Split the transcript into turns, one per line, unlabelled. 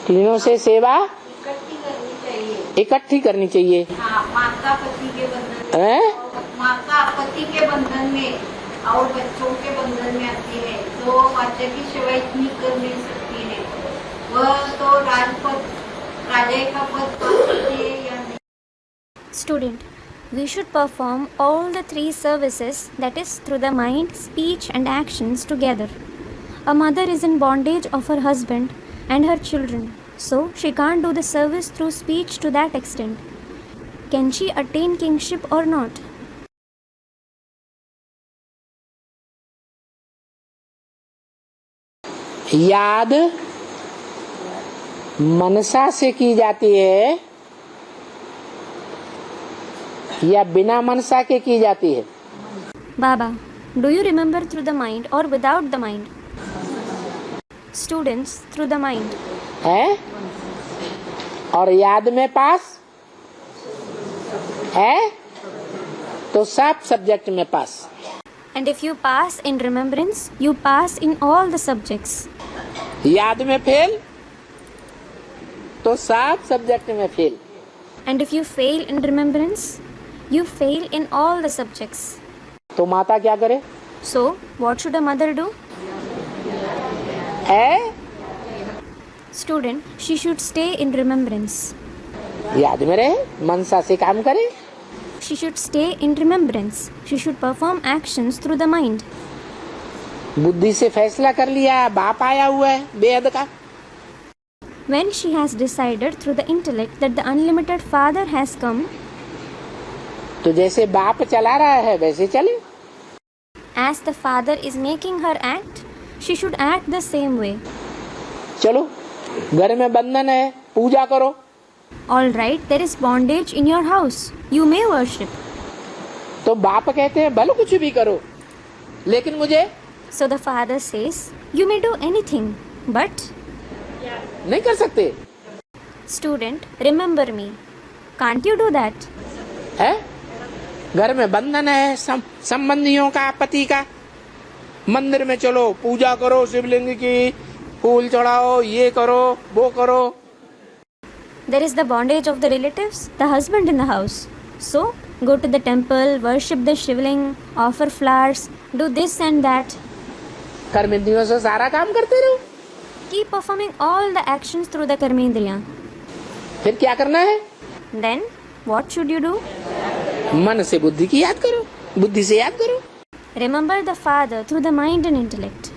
तीनों से सेवा
इकट्ठी करनी चाहिए।
हाँ, माता पति के बंधन
हैं?
माता पति के बंधन में और बच्चों के बंधन में आती है, तो माता की सेवा इतनी कर नहीं सकती है। वह तो राजपद राजा का पद पा सकती है या नहीं।
Student, we should perform all the three services, that is through the mind, speech and actions together. A mother is in bondage of her husband and her children, so she can't do the service through speech to that extent. Can she attain kingship or not?
याद मनसा से की जाती है या बिना मनसा के की जाती है?
Baba, do you remember through the mind or without the mind? Students, through the mind.
है? और याद में पास है तो सब सब्जेक्ट में पास।
And if you pass in remembrance, you pass in all the subjects.
याद में फेल तो सब सब्जेक्ट में fail.
And if you fail in remembrance, you fail in all the subjects.
तो माता क्या करे?
So, what should a mother do?
है?
Student, she should stay in remembrance.
याद में रहे, मनसा से काम करे।
She should stay in remembrance. She should perform actions through the mind.
बुद्धि से फैसला कर लिया, बाप आया हुआ है बेहद का।
When she has decided through the intellect that the unlimited Father has come,
तो जैसे बाप चला रहा है वैसे चले।
as the Father is making her act, she should act the same way.
चलो, घर में बंधन है, पूजा करो।
All right, there is bondage in your house. You may worship.
तो बाप कहते हैं भले कुछ भी करो, लेकिन मुझे
So the Father says, you may do anything, but
नहीं कर सकते।
student, remember me. Can't you do that?
है? घर में बंधन है, संबंधियों का, पति का। मंदिर में चलो, पूजा करो शिवलिंग की, फूल चढ़ाओ, ये करो, वो करो।
There is the bondage of the relatives, the husband in the house. So, go to the temple, worship the shivling, offer flowers, do this and that.
कर्मेंद्रियों से सारा काम करते रहो।
Keep performing all the actions through the karmendriya.
फिर क्या करना है?
Then, what should you do?
मन से बुद्धि की याद करो, बुद्धि से याद करो।
Remember the Father through the mind and intellect.